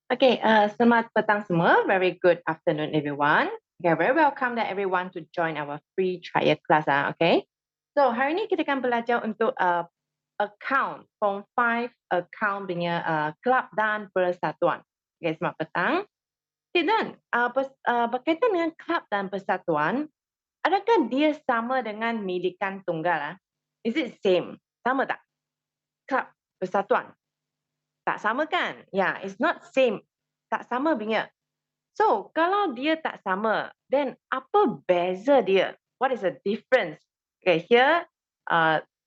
Okay, selamat petang semua. Very good afternoon, everyone. Okay, very welcome that everyone to join our free trial class. Okay, so hari ini kita akan belajar untuk account Form 5 account punya kelab dan persatuan. Okay, selamat petang. Okay, dan berkaitan dengan kelab dan persatuan, adakah dia sama dengan milikan tunggal? Is it same? Sama tak? Kelab persatuan. Tak sama kan? Yeah, it's not same. Tak sama punya. So, kalau dia tak sama, then apa beza dia? What is the difference? Okay, here,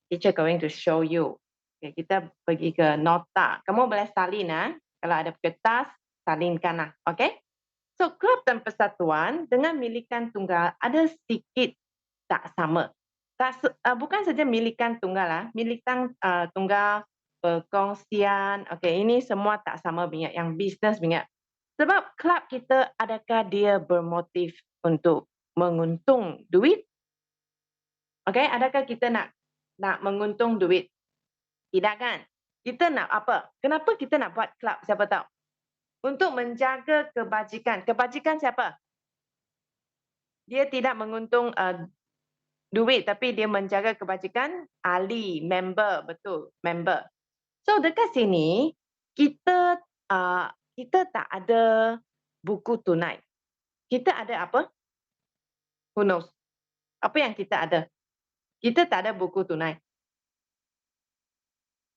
teacher going to show you. Okay, kita pergi ke nota. Kamu boleh salin, kalau ada kertas, salinkan lah. Okay? So, kelab dan persatuan dengan milikan tunggal ada sedikit tak sama. Bukan saja milikan tunggal, milikan tunggal, perkongsian, okay, ini semua tak sama punya, yang bisnes punya. Sebab kelab kita adakah dia bermotif untuk menguntung duit? Okay, adakah kita nak menguntung duit? Tidak kan? Kita nak apa? Kenapa kita nak buat kelab? Siapa tahu? Untuk menjaga kebajikan. Kebajikan siapa? Dia tidak menguntung duit, tapi dia menjaga kebajikan ahli, member, betul, member. So dekat sini kita tak ada buku tunai. Kita ada apa? Who knows? Apa yang kita ada? Kita tak ada buku tunai.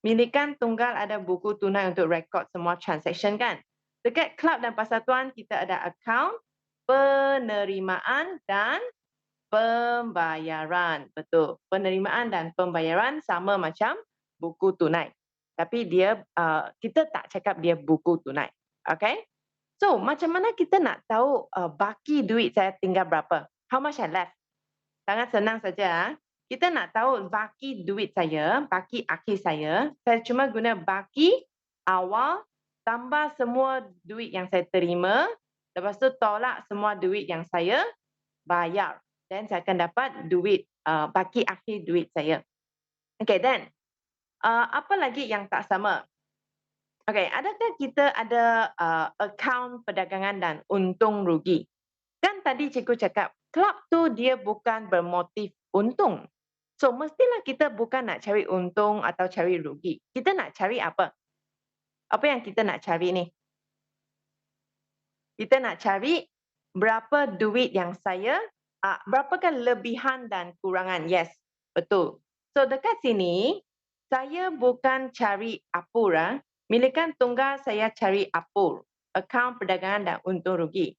Milikan tunggal ada buku tunai untuk rekod semua transaction kan? Dekat kelab dan persatuan kita ada account, penerimaan dan pembayaran. Betul. Penerimaan dan pembayaran sama macam buku tunai. Tapi dia kita tak cakap dia buku tunai. Okay? So, macam mana kita nak tahu baki duit saya tinggal berapa? How much I left? Sangat senang saja. Kita nak tahu baki duit saya, baki akhir saya cuma guna baki awal tambah semua duit yang saya terima, lepas tu tolak semua duit yang saya bayar. Dan saya akan dapat duit baki akhir duit saya. Okay, then apa lagi yang tak sama? Okay, adakah kita ada akaun perdagangan dan untung rugi? Kan tadi cikgu cakap, kelab tu dia bukan bermotif untung. So, mestilah kita bukan nak cari untung atau cari rugi. Kita nak cari apa? Apa yang kita nak cari ni? Kita nak cari berapa duit yang saya, berapakah lebihan dan kurangan? Yes, betul. So, dekat sini, saya bukan cari apur. Milikan tunggal saya cari apur. Akaun perdagangan dan untung rugi.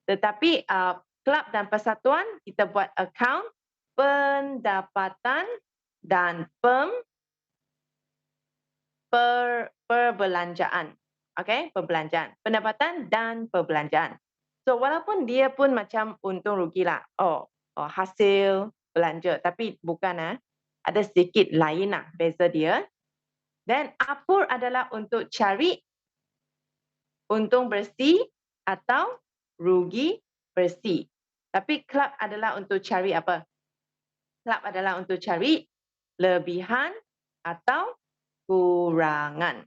Tetapi kelab dan persatuan, kita buat akaun pendapatan dan perbelanjaan. Okay, perbelanjaan. Pendapatan dan perbelanjaan. So, walaupun dia pun macam untung rugi lah. Hasil belanja. Tapi bukan. Ada sedikit lain lah beza dia. Dan apur adalah untuk cari untung bersih atau rugi bersih. Tapi kelab adalah untuk cari apa? Kelab adalah untuk cari lebihan atau kurangan.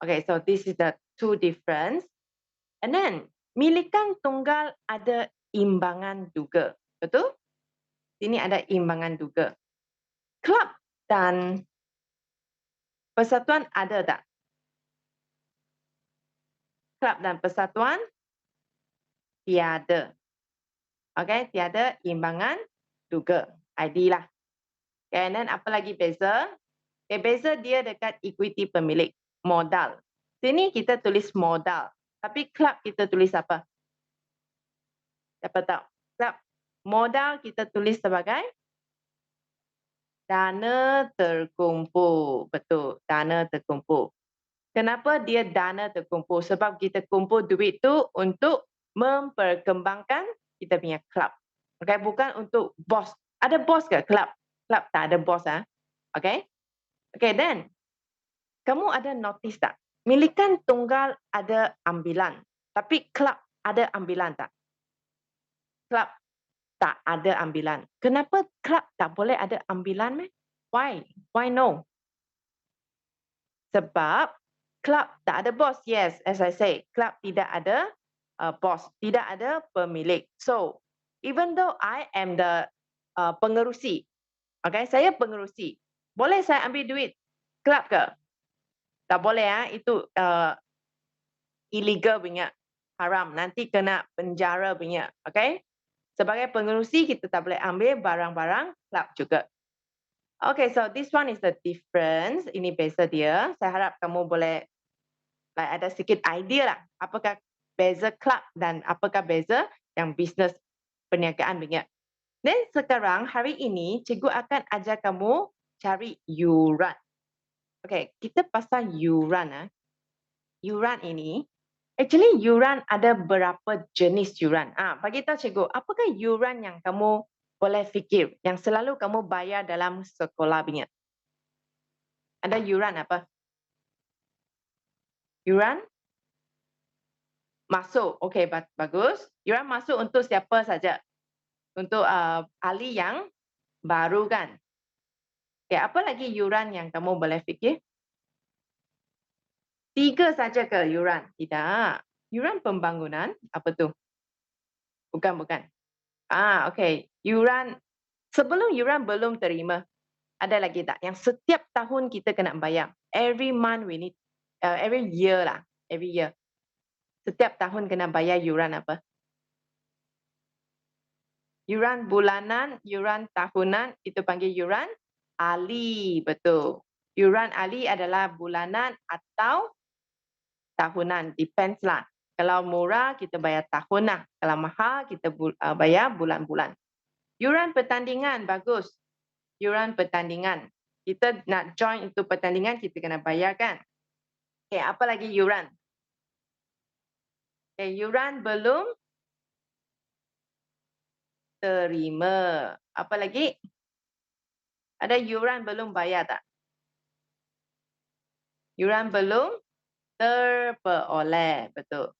Okay, so this is the two difference. And then, milikan tunggal ada imbangan juga. Betul? Sini ada imbangan juga. Kelab dan persatuan ada tak? Kelab dan persatuan tiada. Okay, tiada imbangan juga. ID lah. Okay, and then apa lagi beza? Okay, beza dia dekat equity pemilik, modal. Sini kita tulis modal. Tapi kelab kita tulis apa? Siapa tahu? Kelab modal kita tulis sebagai dana terkumpul. Betul, dana terkumpul. Kenapa dia dana terkumpul? Sebab kita kumpul duit tu untuk memperkembangkan kita punya kelab. Okay, bukan untuk bos. Ada bos ke kelab? Kelab tak ada bos. Okay? Okay, then. Kamu ada notice tak? Milikan tunggal ada ambilan. Tapi kelab ada ambilan tak? Kelab tak ada ambilan. Kenapa kelab tak boleh ada ambilan? Why? Why no? Sebab Club tak ada bos. Yes, as I say, club tidak ada bos, tidak ada pemilik. So, even though I am the pengerusi, okay, saya pengerusi. Boleh saya ambil duit club ke? Tak boleh itu illegal punya, haram. Nanti kena penjara punya, okay? Sebagai pengerusi kita tak boleh ambil barang-barang club juga. Okay, so this one is the difference. Ini beza dia. Saya harap kamu boleh ada sedikit idea lah. Apakah beza club dan apakah beza yang bisnes perniagaan punya. Dan sekarang hari ini cikgu akan ajar kamu cari yuran. Okay, kita pasal yuran. Yuran ini, actually yuran ada berapa jenis yuran. Bagi tahu cikgu, apakah yuran yang kamu boleh fikir, yang selalu kamu bayar dalam sekolah punya? Ada yuran apa? Yuran masuk. Okey, bagus. Yuran masuk untuk siapa saja? Untuk ahli yang baru kan? Okay, apa lagi yuran yang kamu boleh fikir? 3 saja ke yuran? Tidak. Yuran pembangunan, apa tu? Bukan. Okey. Yuran, sebelum yuran belum terima, ada lagi tak? Yang setiap tahun kita kena bayar. Every month we need, every year lah. Every year. Setiap tahun kena bayar yuran apa? Yuran bulanan, yuran tahunan, itu panggil yuran ahli. Betul. Yuran ahli adalah bulanan atau tahunan. Depends lah. Kalau murah, kita bayar tahun lah. Kalau mahal, kita bayar bulan-bulan. Yuran pertandingan, bagus. Yuran pertandingan. Kita nak join itu pertandingan, kita kena bayar kan? Okay, apa lagi yuran? Okay, yuran belum terima. Apa lagi? Ada yuran belum bayar tak? Yuran belum terperoleh. Betul.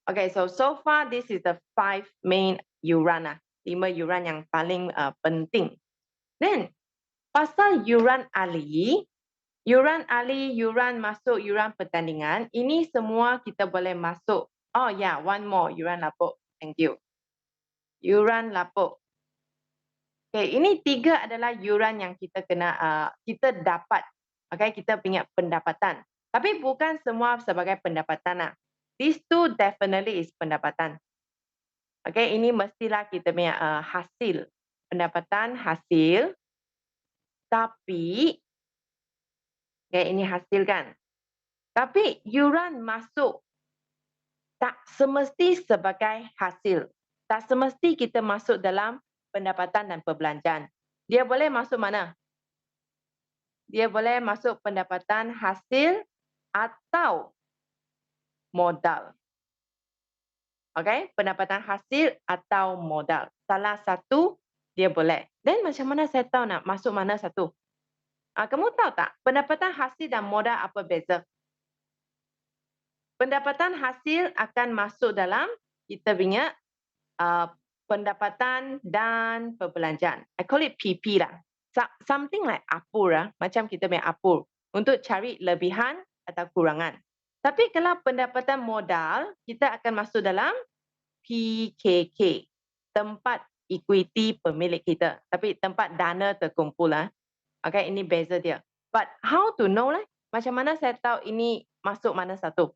Okay, so far this is the 5 main yuran lah. 5 yuran yang paling penting. Then, pasal yuran ahli, yuran masuk, yuran pertandingan, ini semua kita boleh masuk. Oh yeah, one more, yuran lapuk. Thank you. Yuran lapuk. Okay, ini 3 adalah yuran yang kita kena, kita dapat. Okay, kita punya pendapatan. Tapi bukan semua sebagai pendapatan lah. These 2 definitely is pendapatan. Okay, ini mestilah kita punya hasil. Pendapatan hasil. Tapi, okay, ini hasil kan. Tapi yuran masuk tak semesti sebagai hasil. Tak semesti kita masuk dalam pendapatan dan perbelanjaan. Dia boleh masuk mana? Dia boleh masuk pendapatan hasil atau modal. Okay, pendapatan hasil atau modal. Salah satu dia boleh. Dan macam mana saya tahu nak masuk mana satu? Kamu tahu tak pendapatan hasil dan modal apa beza? Pendapatan hasil akan masuk dalam kita punya pendapatan dan perbelanjaan. I call it PP lah. Something like apur lah. Macam kita punya apur. Untuk cari lebihan atau kurangan. Tapi kalau pendapatan modal, kita akan masuk dalam PKK. Tempat equity pemilik kita. Tapi tempat dana terkumpul lah. Okay, ini beza dia. But how to know lah? Macam mana saya tahu ini masuk mana satu?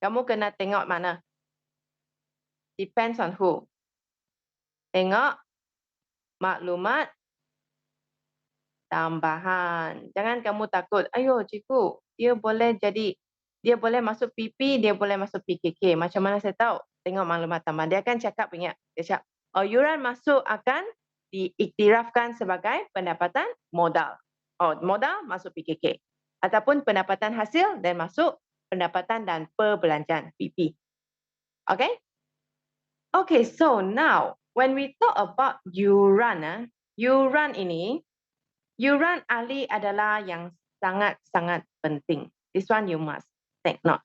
Kamu kena tengok mana? Depends on who. Tengok maklumat tambahan. Jangan kamu takut, ayo cikgu, dia boleh masuk PP, dia boleh masuk PKK. Macam mana saya tahu? Tengok maklumat tambahan. Dia akan cakap punya. Dia cakap, yuran masuk akan diiktirafkan sebagai pendapatan modal. Modal masuk PKK. Ataupun pendapatan hasil dan masuk pendapatan dan perbelanjaan PP. Okay? Okay, so now when we talk about yuran, yuran ini, yuran ahli adalah yang sangat-sangat penting. This one you must take note.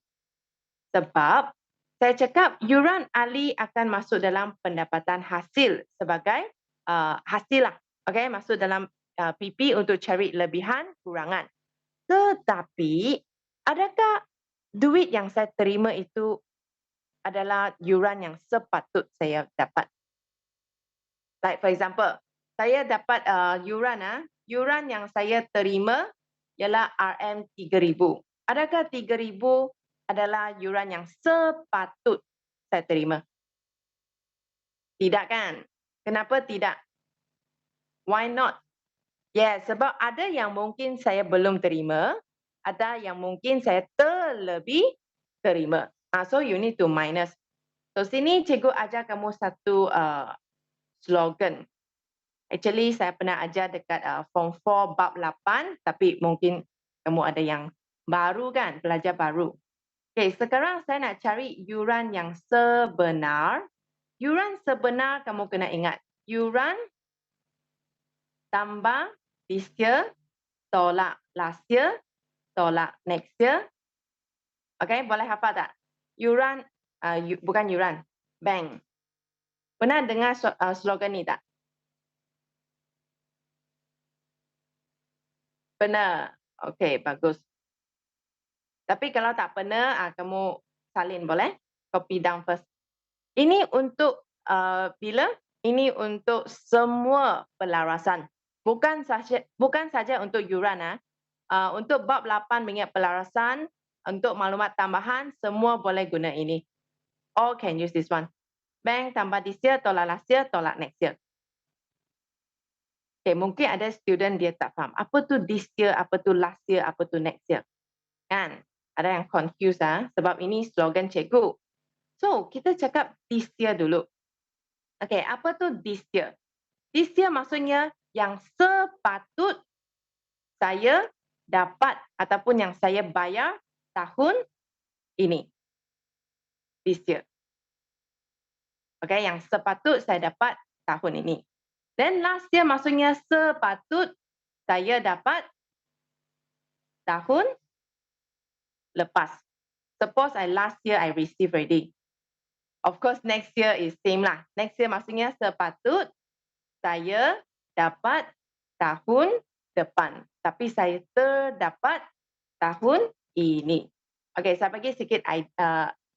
Sebab saya cakap yuran ahli akan masuk dalam pendapatan hasil sebagai hasil lah. Okay, masuk dalam PP untuk cari lebihan kurangan. Tetapi, adakah duit yang saya terima itu adalah yuran yang sepatut saya dapat? Like for example, saya dapat yuran yang saya terima ialah RM3,000. Adakah 3,000 adalah yuran yang sepatut saya terima? Tidak kan? Kenapa tidak? Why not? Yes, sebab ada yang mungkin saya belum terima, ada yang mungkin saya terlebih terima. So you need to minus. So sini cikgu ajar kamu satu slogan. Actually saya pernah ajar dekat Form 4 bab 8, tapi mungkin kamu ada yang baru kan, pelajar baru. Okay, sekarang saya nak cari yuran yang sebenar. Yuran sebenar kamu kena ingat. Yuran tambah this year, tolak last year, tolak next year. Okay, boleh hafal tak? Yuran, bukan yuran, bank. Pernah dengar slogan ni tak? Pernah. Okay, bagus. Tapi kalau tak pernah, kamu salin boleh? Copy down first. Ini untuk bila? Ini untuk semua pelarasan. Bukan saja untuk yuran. Untuk bab 8 mengingat pelarasan, untuk maklumat tambahan, semua boleh guna ini. All can use this one. Bank tambah this year, tolak last year, tolak next year. Okay, mungkin ada student dia tak faham. Apa tu this year, apa tu last year, apa tu next year. Kan? Ada yang confused sebab ini slogan cikgu. So, kita cakap this year dulu. Okay, apa tu this year? This year maksudnya yang sepatut saya dapat ataupun yang saya bayar tahun ini. This year. Okay, yang sepatut saya dapat tahun ini. Then last year maksudnya sepatut saya dapat tahun lepas. Suppose last year I receive already. Of course next year is same lah. Next year maksudnya sepatut saya dapat tahun depan. Tapi saya terdapat tahun ini. Okay, saya bagi sedikit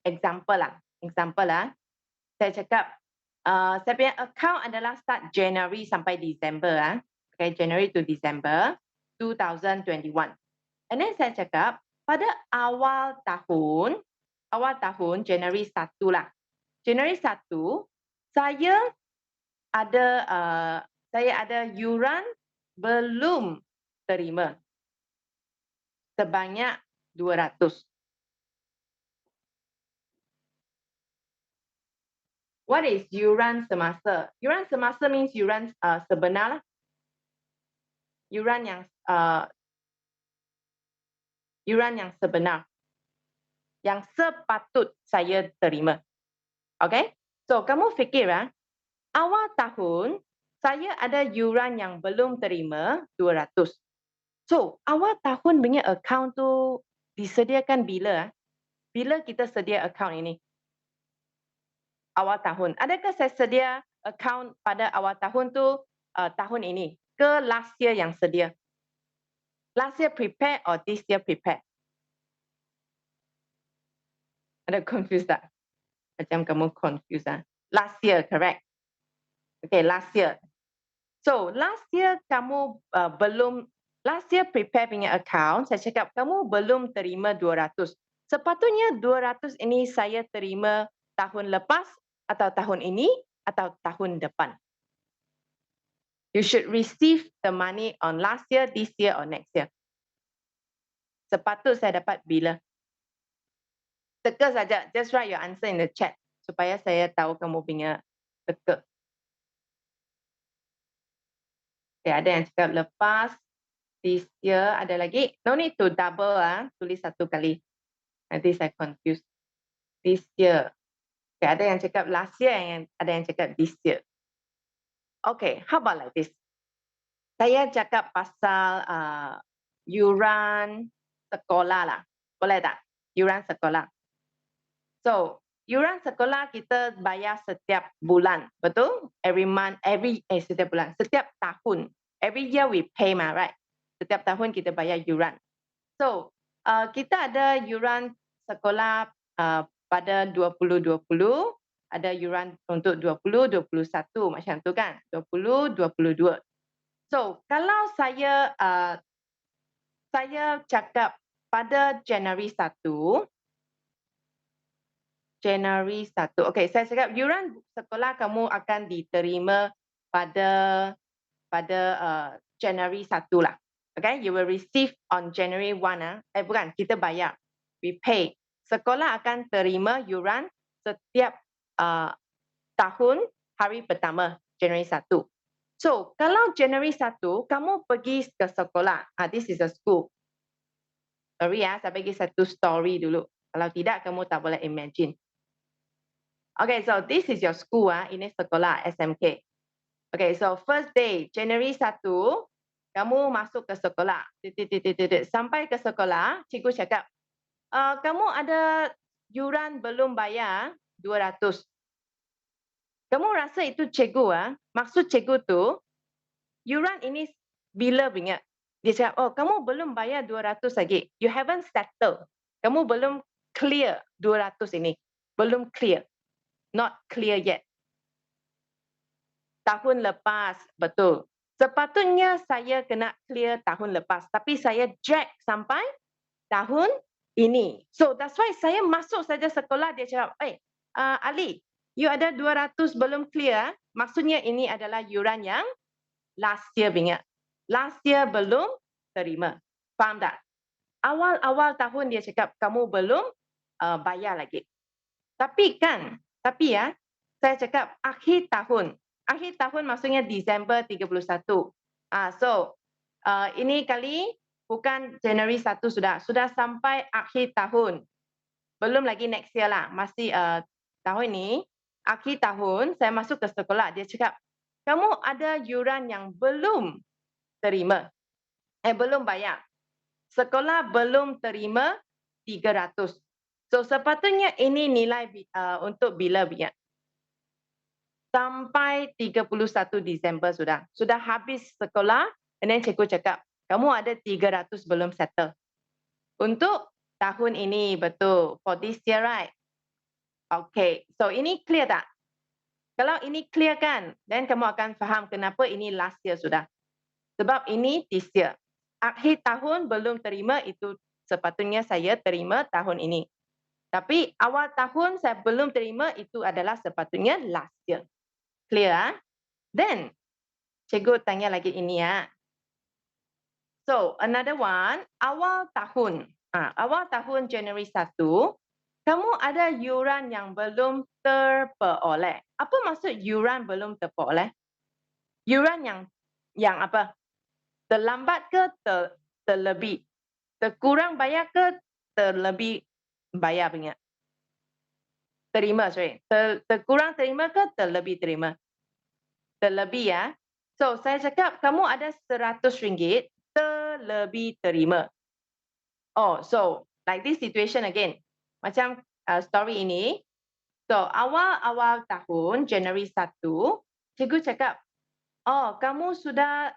example lah. Saya cakap, saya punya account adalah start January sampai December. Okay, January to December 2021. And then saya cakap, pada awal tahun, January 1 lah. January 1, saya ada yuran belum terima sebanyak 200. What is yuran semasa? Yuran semasa means yuran sebenar lah. Yuran yang sebenar. Yang sepatut saya terima. Okay? So, kamu fikir awal tahun, saya ada yuran yang belum terima 200. So, awal tahun punya account tu disediakan bila? Bila kita sedia account ini? Awal tahun. Adakah saya sedia account pada awal tahun tu tahun ini? Ke last year yang sedia? Last year prepare or this year prepare? Ada confused tak? Macam kamu confused Last year, correct? Okay, last year. So, last year kamu last year prepare punya account, saya cakap kamu belum terima 200. Sepatutnya 200 ini saya terima tahun lepas atau tahun ini atau tahun depan. You should receive the money on last year, this year or next year. Sepatut saya dapat bila? Teka saja, just write your answer in the chat supaya saya tahu kamu punya teka. Okay, ada yang cakap lepas, this year, ada lagi. No need to double tulis satu kali. Nanti saya confuse. This year. Okay, ada yang cakap last year, ada yang cakap this year. Okay, how about like this? Saya cakap pasal yuran sekolah lah. Boleh tak? Yuran sekolah. So, yuran sekolah kita bayar setiap bulan, betul? Every month, setiap bulan, setiap tahun. Every year we pay right? Setiap tahun kita bayar yuran. So, kita ada yuran sekolah pada 2020, ada yuran untuk 2021 macam tu kan, 2022. So, kalau saya cakap pada Januari 1, okey, saya cakap yuran sekolah kamu akan diterima pada Januari 1 lah. Okay, you will receive on January 1. Bukan, kita bayar. We pay. Sekolah akan terima yuran setiap tahun hari pertama, Januari 1. So, kalau Januari 1, kamu pergi ke sekolah. This is a school. Sorry saya bagi satu story dulu. Kalau tidak, kamu tak boleh imagine. Okay, so this is your school. Ini sekolah SMK. Okay, so first day, Januari 1, kamu masuk ke sekolah. Sampai ke sekolah, cikgu cakap, kamu ada yuran belum bayar 200. Kamu rasa itu cikgu, maksud cikgu tu, yuran ini bila punya? Dia cakap, oh kamu belum bayar 200 lagi. You haven't settled. Kamu belum clear 200 ini. Belum clear. Not clear yet. Tahun lepas, betul. Sepatutnya saya kena clear tahun lepas. Tapi saya drag sampai tahun ini. So that's why saya masuk saja sekolah, dia cakap, Ali, you ada 200 belum clear. Maksudnya ini adalah yuran yang last year punya. Last year belum terima. Faham tak? Awal-awal tahun dia cakap, kamu belum bayar lagi. Tapi saya cakap akhir tahun. Akhir tahun maksudnya Disember 31. So, ini kali bukan Januari 1 sudah sampai akhir tahun. Belum lagi next year lah. Masih tahun ini, akhir tahun saya masuk ke sekolah. Dia cakap, kamu ada yuran yang belum terima. Belum bayar. Sekolah belum terima 300. So sepatutnya ini nilai untuk bila punya? Sampai 31 Disember sudah. Sudah habis sekolah, and then cikgu cakap, kamu ada 300 belum settle. Untuk tahun ini, betul. For this year, right? Okay, so ini clear tak? Kalau ini clear kan, then kamu akan faham kenapa ini last year sudah. Sebab ini this year. Akhir tahun belum terima, itu sepatutnya saya terima tahun ini. Tapi awal tahun saya belum terima, itu adalah sepatutnya last year. Clear? Then, cikgu tanya lagi ini ya. So, another one, awal tahun. Awal tahun Januari 1, kamu ada yuran yang belum terperoleh. Apa maksud yuran belum terperoleh? Yuran yang apa? Terlambat ke terlebih? Terkurang bayar ke terlebih bayar punya? Terima, sorry. Terkurang terima ke terlebih terima? Terlebih ya. So, saya cakap kamu ada RM100 terlebih terima. Oh, so like this situation again. Macam story ini. So, awal-awal tahun, Januari 1, cikgu cakap, oh, kamu sudah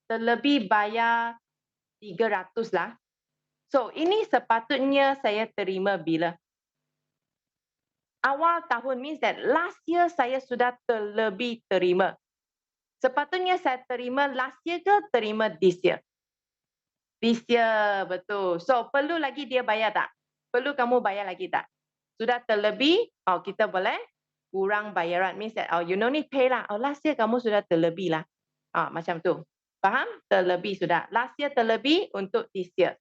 terlebih bayar 300 lah. So, ini sepatutnya saya terima bila? Awal tahun means that last year saya sudah terlebih terima. Sepatutnya saya terima last year ke terima this year? This year, betul. So, perlu lagi dia bayar tak? Perlu kamu bayar lagi tak? Sudah terlebih, kita boleh kurang bayaran. Means that, you no need pay lah. Last year kamu sudah terlebih lah. Macam tu. Faham? Terlebih sudah. Last year terlebih untuk this year.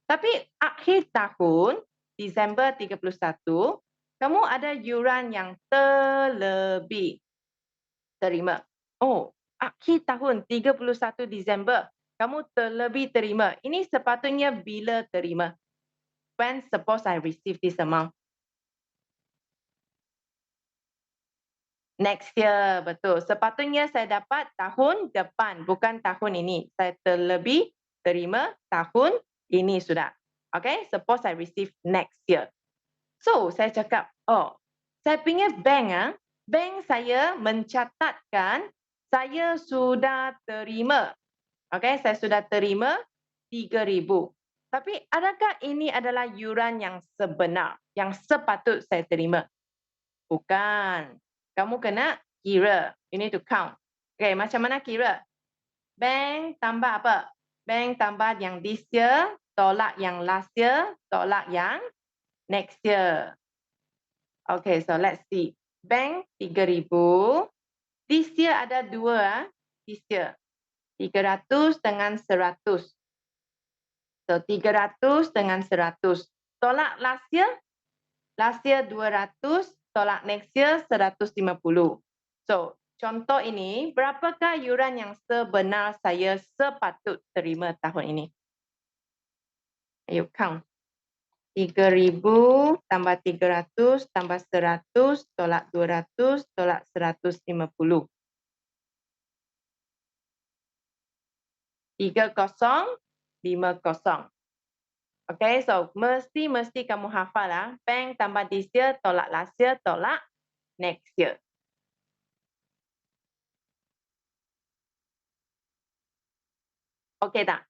Tapi akhir tahun, Disember 31, kamu ada yuran yang terlebih terima. Oh, akhir tahun 31 Disember, kamu terlebih terima. Ini sepatutnya bila terima? When suppose I receive this amount? Next year, betul. Sepatutnya saya dapat tahun depan, bukan tahun ini. Saya terlebih terima tahun ini sudah. Okay, suppose I receive next year. So, saya cakap, saya punya bank saya mencatatkan saya sudah terima. Okay, saya sudah terima 3,000. Tapi adakah ini adalah yuran yang sebenar, yang sepatut saya terima? Bukan. Kamu kena kira. You need to count. Okay, macam mana kira? Bank tambah apa? Bank tambah yang this year, tolak yang last year, tolak yang next year. Okay, so let's see. Bank 3,000. This year ada dua. This year. 300 dengan 100. So 300 dengan 100. Tolak last year. Last year 200. Tolak next year 150. So contoh ini, berapakah yuran yang sebenar saya sepatut terima tahun ini? Ayo count. 3,000 tambah 300 tambah 100 tolak 200 tolak 150. 3050. Okay, so mesti kamu hafal lah. Bank tambah this year tolak last year tolak next year. Okay tak?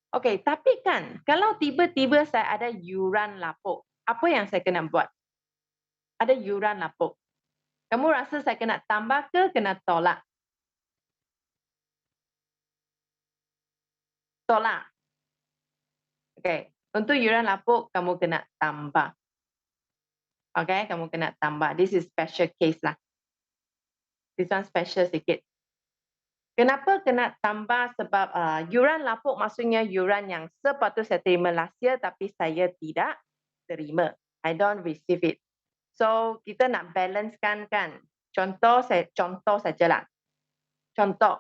Okay, tapi kan kalau tiba-tiba saya ada yuran lapuk, apa yang saya kena buat? Ada yuran lapuk. Kamu rasa saya kena tambah ke kena tolak? Tolak. Okay, untuk yuran lapuk kamu kena tambah. Okay, kamu kena tambah. This is special case lah. This one special sikit. Kenapa kena tambah? Sebab yuran lapuk maksudnya yuran yang sepatut saya terima last year tapi saya tidak terima. I don't receive it. So kita nak balancekan kan. Contoh sajalah. Contoh.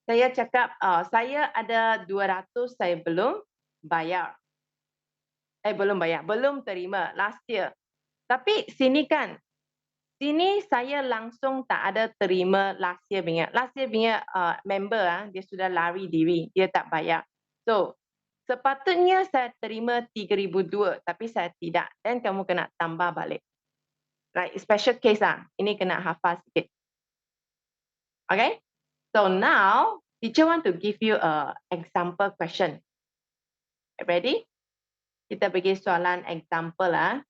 Saya cakap saya ada 200 saya belum bayar. Belum terima last year. Tapi sini kan, sini saya langsung tak ada terima last year punya. Last year punya member dia sudah lari diri, dia tak bayar. So, sepatutnya saya terima 3,002 tapi saya tidak. Dan kamu kena tambah balik. Right, special case lah. Ini kena hafal sikit. Okay? So now, teacher want to give you a example question. Ready? Kita bagi soalan example lah.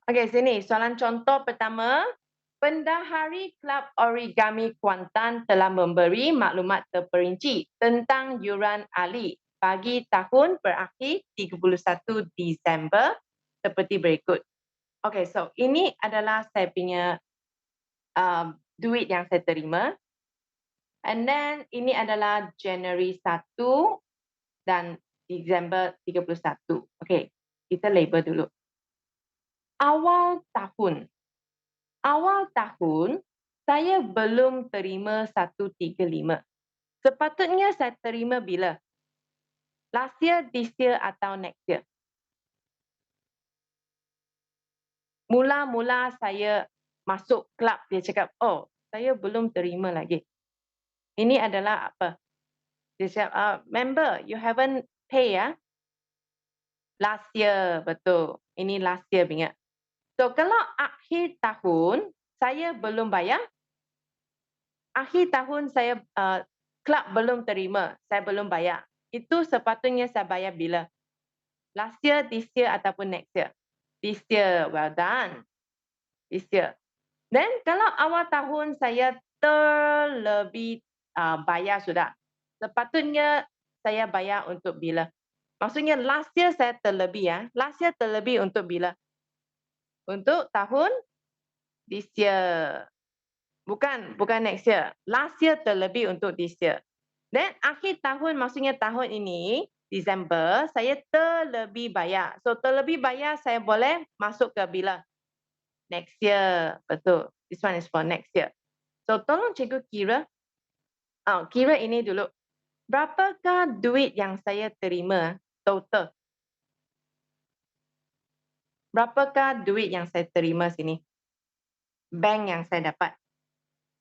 Okey, sini soalan contoh pertama. Bendahari Kelab Origami Kuantan telah memberi maklumat terperinci tentang yuran ahli bagi tahun berakhir 31 Disember seperti berikut. Okey, so ini adalah saya punya duit yang saya terima. And then ini adalah January 1 dan Disember 31. Okey, kita label dulu. Awal tahun saya belum terima 135. Sepatutnya saya terima bila? Last year, this year atau next year? Mula-mula saya masuk kelab, dia cakap, oh, saya belum terima lagi. Ini adalah apa? Dia cakap, member, you haven't pay ya? Last year, betul. Ini last year punya. So, kalau akhir tahun, saya belum bayar. Akhir tahun saya kelab belum terima, saya belum bayar. Itu sepatutnya saya bayar bila? Last year, this year ataupun next year? This year, well done. This year. Then kalau awal tahun saya terlebih bayar sudah. Sepatutnya saya bayar untuk bila? Maksudnya last year saya terlebih ya. Last year terlebih untuk bila? Untuk tahun this year. Bukan next year. Last year terlebih untuk this year. Then akhir tahun maksudnya tahun ini, Disember, saya terlebih bayar. So terlebih bayar saya boleh masuk ke bila? Next year. Betul. This one is for next year. So tolong cikgu kira. Kira ini dulu. Berapakah duit yang saya terima total? Berapakah duit yang saya terima sini? Bank yang saya dapat.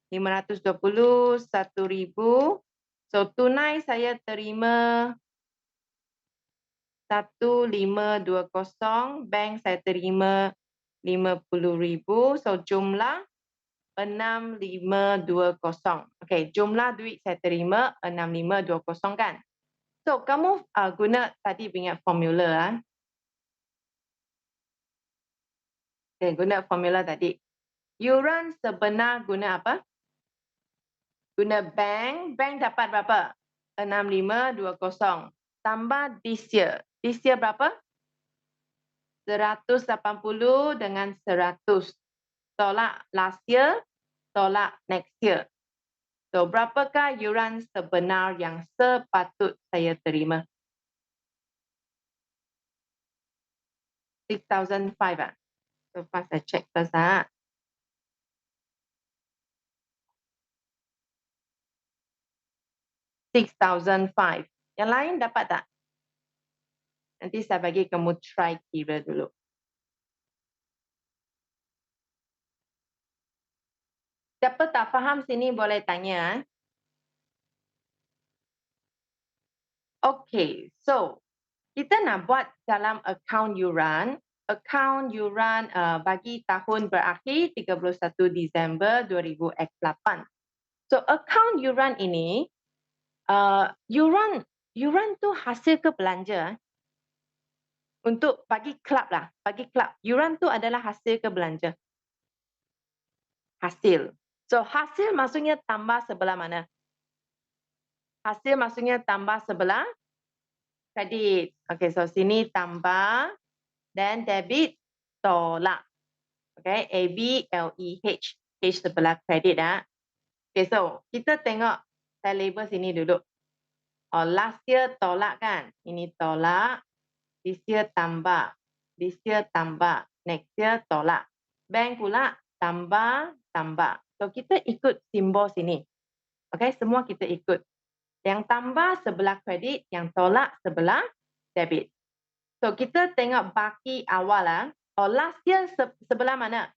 520, 1,000. So tunai saya terima 1,520, bank saya terima 50,000. So jumlah 6520. Okey, jumlah duit saya terima 6520 kan. So kamu guna tadi punya formula. Okay, guna formula tadi. Yuran sebenar guna apa? Guna bank. Bank dapat berapa? 6520. Tambah this year. This year berapa? 180 dengan 100. Tolak last year, tolak next year. So, berapakah yuran sebenar yang sepatut saya terima? 6,500 ah. So, fast I check first ah. 6,500. Yang lain dapat tak? Nanti saya bagi kamu try kira dulu. Siapa tak faham sini boleh tanya. Okay, so kita nak buat dalam akaun yuran. Akaun yuran bagi tahun berakhir 31 Disember 2008. So akaun yuran ini, yuran tu hasil ke belanja? Untuk bagi kelab lah, bagi kelab. Yuran tu adalah hasil ke belanja? Hasil. So hasil maksudnya tambah sebelah mana? Hasil maksudnya tambah sebelah kredit. Okay, so sini tambah, then debit, tolak. Okay, A-B-L-E-H. H sebelah kredit. Okay, so kita tengok, saya label sini dulu. Oh, last year tolak kan? Ini tolak. This year tambah. This year tambah. Next year tolak. Bank pula tambah, tambah. So kita ikut simbol sini. Okay, semua kita ikut. Yang tambah sebelah kredit, yang tolak sebelah debit. So kita tengok baki awal lah. Oh, last year sebelah mana?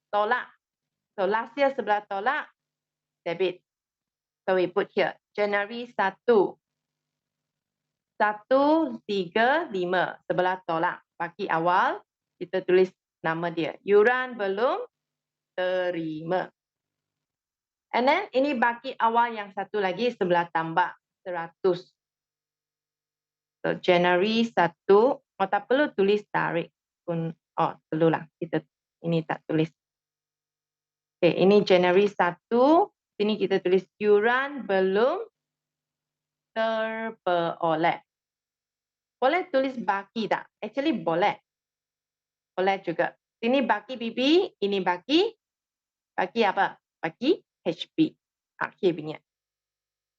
Tolak. So last year sebelah tolak, debit. So we put here, January 1. 135 sebelah tolak. Baki awal, kita tulis nama dia. Yuran belum terima. And then ini baki awal yang satu lagi sebelah tambah 100. So January 1, oh tak perlu tulis tarik pun. Oh, perlulah kita ini tak tulis. Okay, ini January 1, sini kita tulis yuran belum terperoleh. Boleh tulis baki tak? Actually boleh. Boleh juga. Sini baki BB, ini baki apa? Baki HB. Akhir punya.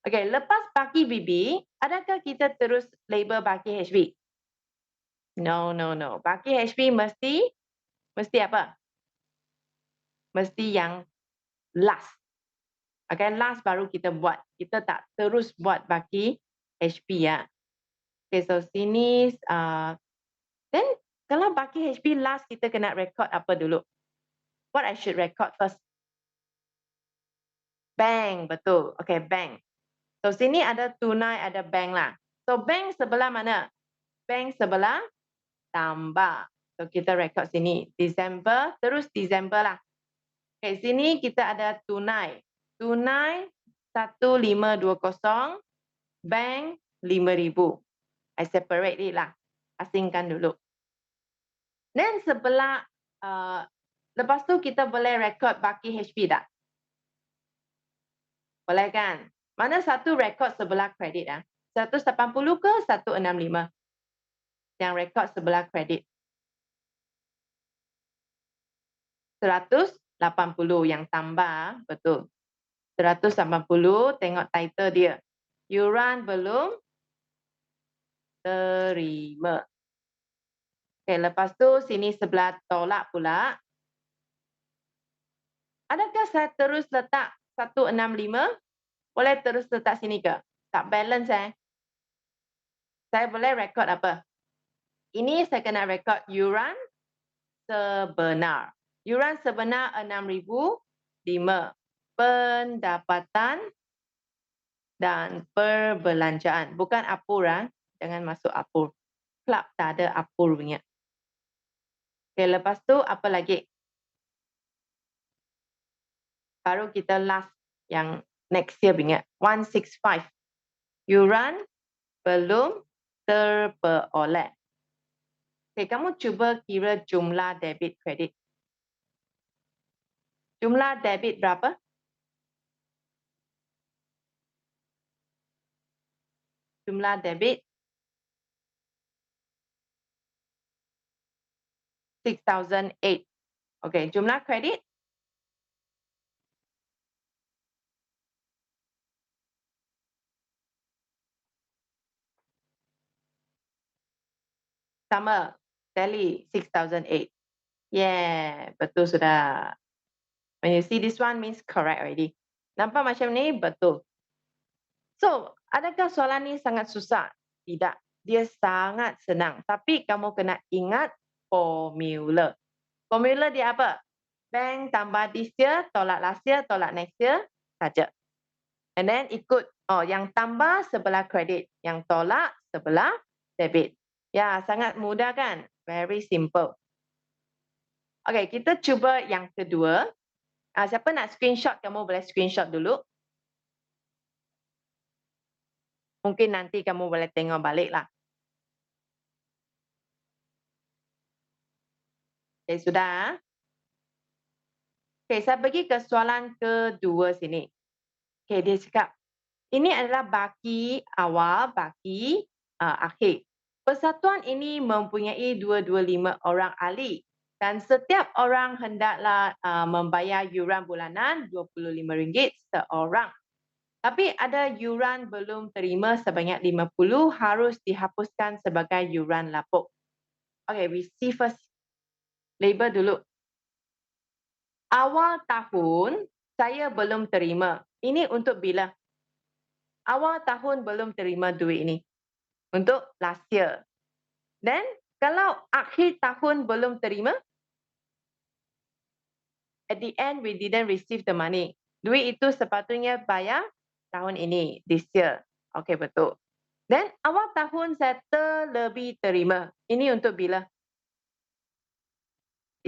Okey, lepas baki BB, adakah kita terus label baki HB? No. Baki HB mesti apa? Mesti yang last. Okay, last baru kita buat. Kita tak terus buat baki HB ya. Okay, so sini, then kalau baki HB last, kita kena record apa dulu? What I should record first? Bank, betul. Okay, bank. So sini ada tunai, ada bank lah. So bank sebelah mana? Bank sebelah tambah. So kita record sini. Disember, terus Disember lah. Okay, sini kita ada tunai. Tunai 1520, bank 5,000. I separate it lah. Asingkan dulu. Then sebelah, lepas tu kita boleh record baki HP tak? Boleh kan? Mana satu record sebelah kredit? 180 ke 165? Yang record sebelah kredit. 180 yang tambah, betul. 180, tengok title dia. Yuran belum terima. Okay, lepas tu sini sebelah tolak pula. Adakah saya terus letak 165? Boleh terus letak sini ke? Tak balance Saya boleh record apa? Ini saya kena record yuran sebenar. Yuran sebenar 6,005. Pendapatan dan perbelanjaan. Bukan apur. Jangan masuk apur. Kelab tak ada apur punya. Okay, lepas tu apa lagi? Baru kita last yang next year ingat. 165. Yuran belum terperoleh. Okay, kamu cuba kira jumlah debit kredit. Jumlah debit berapa? Jumlah debit 6,008. Okay, jumlah kredit sama. Tally 6,008. Yeah, betul sudah. When you see this one means correct already. Nampak macam ni? Betul. So, adakah soalan ni sangat susah? Tidak. Dia sangat senang. Tapi kamu kena ingat formula. Formula dia apa? Bank tambah this year, tolak last year, tolak next year saja. And then ikut, yang tambah sebelah kredit, yang tolak sebelah debit. Ya, sangat mudah kan? Very simple. Okay, kita cuba yang kedua. Siapa nak screenshot, kamu boleh screenshot dulu. Mungkin nanti kamu boleh tengok balik lah. Okay, sudah. Okay, saya pergi ke soalan kedua sini. Okay, dia cakap, ini adalah baki awal, baki akhir. Persatuan ini mempunyai 225 orang ahli dan setiap orang hendaklah membayar yuran bulanan RM25 seorang. Tapi ada yuran belum terima sebanyak 50 harus dihapuskan sebagai yuran lapuk. Okay, we see first. Label dulu. Awal tahun saya belum terima. Ini untuk bila? Awal tahun belum terima duit ini. Untuk last year. Then, kalau akhir tahun belum terima, at the end we didn't receive the money. Duit itu sepatutnya bayar tahun ini, this year. Okay, betul. Then, awal tahun saya terlebih terima. Ini untuk bila?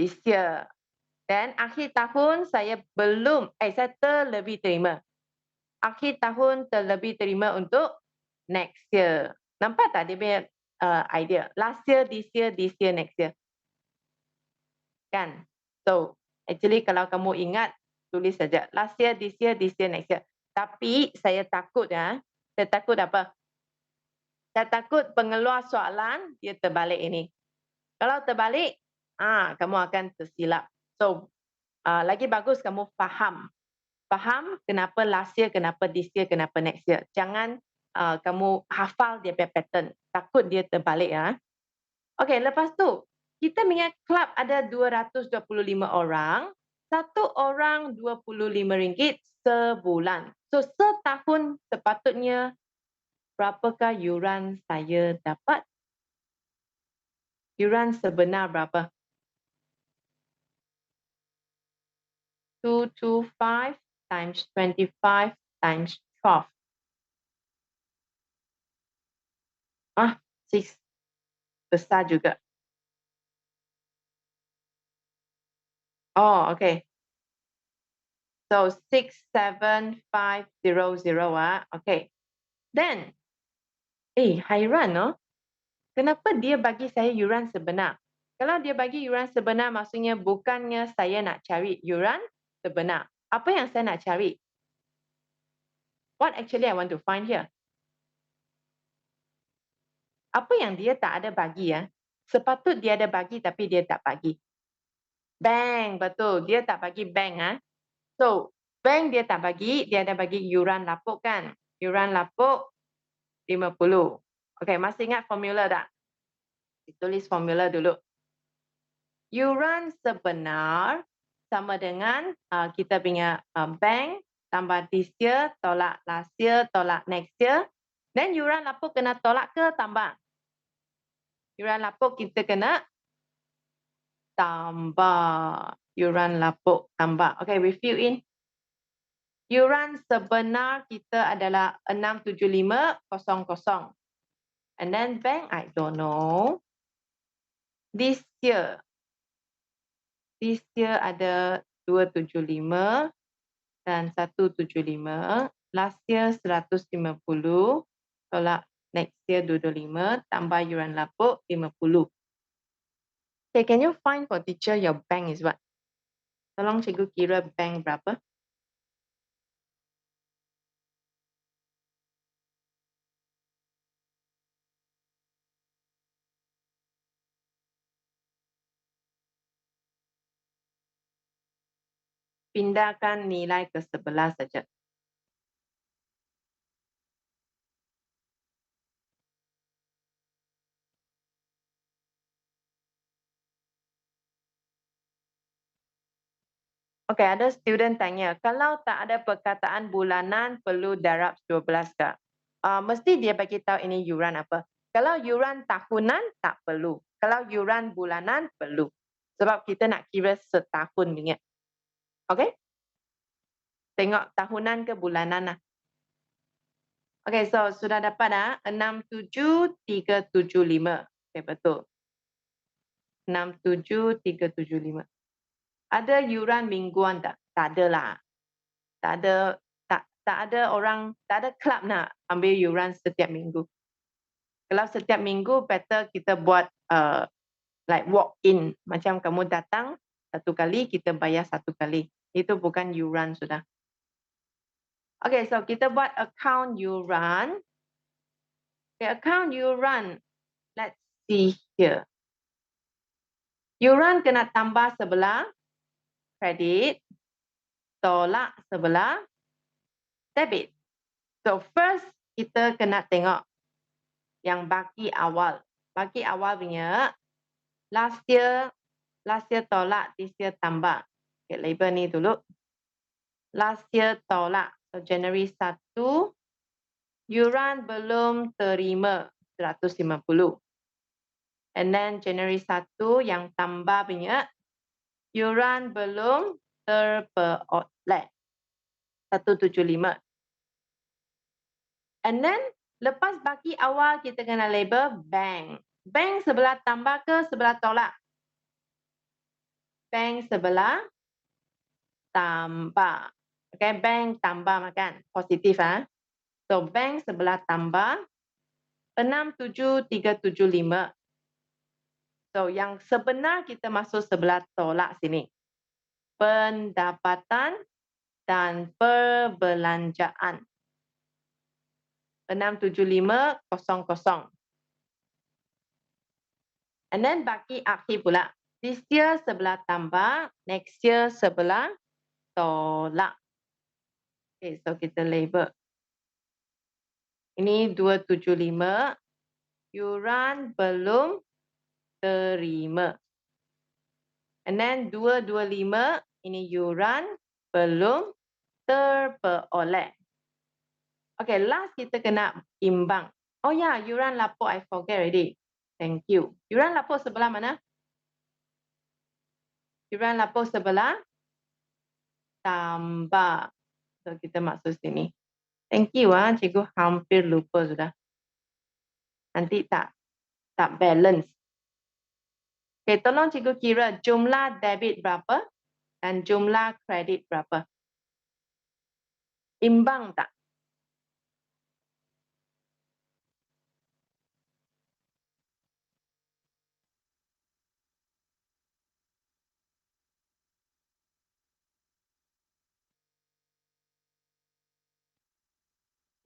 This year. Dan akhir tahun saya saya terlebih terima. Akhir tahun terlebih terima untuk next year. Nampak tak dia punya idea? Last year, this year, next year. Kan? So, actually kalau kamu ingat, tulis saja. Last year, this year, next year. Tapi saya takut Saya takut apa? Saya takut pengeluar soalan, dia terbalik ini. Kalau terbalik, kamu akan tersilap. So, lagi bagus kamu faham. Faham kenapa last year, kenapa this year, kenapa next year. Jangan kamu hafal dia punya pattern. Takut dia terbalik. Okey, lepas tu, kita punya club ada 225 orang. Satu orang RM25 sebulan. So, setahun sepatutnya berapakah yuran saya dapat? Yuran sebenar berapa? 225 times 25 times 12. 6. Besar juga. Oh, okay. So 67500 Okay. Then, hairan kenapa dia bagi saya yuran sebenar? Kalau dia bagi yuran sebenar maksudnya bukannya saya nak cari yuran sebenar. Apa yang saya nak cari? What actually I want to find here? Apa yang dia tak ada bagi Sepatut dia ada bagi tapi dia tak bagi. Bank, betul. Dia tak bagi bank So, bank dia tak bagi, dia ada bagi yuran lapuk kan? Yuran lapuk 50. Okey, masih ingat formula tak? Ditulis formula dulu. Yuran sebenar sama dengan kita punya bank tambah this year, tolak last year, tolak next year. Dan yuran lapuk kena tolak ke tambah? Yuran lapuk kita kena tambah. Yuran lapuk tambah. Okay, we fill in. Yuran sebenar kita adalah 67500. And then bank, I don't know. This year, This year ada 275 dan 175. Last year 150. Tolak next year 225. Tambah yuran lapuk 50. Okay, can you find for teacher your bank is what? Tolong cikgu kira bank berapa? Pindahkan nilai ke sebelah saja. Okay, ada student tanya, kalau tak ada perkataan bulanan perlu darab 12 ke? Mesti dia bagi tahu ini yuran apa. Kalau yuran tahunan tak perlu. Kalau yuran bulanan perlu. Sebab kita nak kira setahun punya. Okay? Tengok tahunan ke bulanan lah. Okay, so sudah dapat dah 67375. Okay, betul. 67375. Ada yuran mingguan tak? Tak ada lah. Tak ada, tak ada orang, tak ada kelab nak ambil yuran setiap minggu. Kalau setiap minggu, better kita buat like walk in. Macam kamu datang satu kali, kita bayar satu kali. Itu bukan yuran sudah. Okay, so kita buat account yuran. Okay, account yuran. Let's see here. Yuran kena tambah sebelah kredit, tolak sebelah debit. So first kita kena tengok yang baki awal. Baki awal punya last year tolak, this year tambah. Okay, label ni dulu. Last year tolak. So January 1, yuran belum terima 150. And then January 1 yang tambah punya, yuran belum terperoleh 175. And then lepas baki awal kita kena label bank. Bank sebelah tambah ke sebelah tolak? Bank sebelah tambah. Okay, bank tambah makan. Positif ah. So bank sebelah tambah 67375. So yang sebenar kita masuk sebelah tolak sini. Pendapatan dan perbelanjaan. 67500. And then baki akhir pula. This year sebelah tambah, next year sebelah tolak. Okay, so kita label. Ini 275. Yuran belum terima. And then 225, ini yuran belum terperoleh. Okay, last kita kena imbang. Oh ya, yuran lapuk I forget already. Thank you. Yuran lapuk sebelah mana? Yuran lapuk sebelah tambah. So kita masuk sini. Thank you ah, cikgu hampir lupa sudah. Nanti tak balance. Okay, tolong cikgu kira jumlah debit berapa dan jumlah kredit berapa. Imbang tak?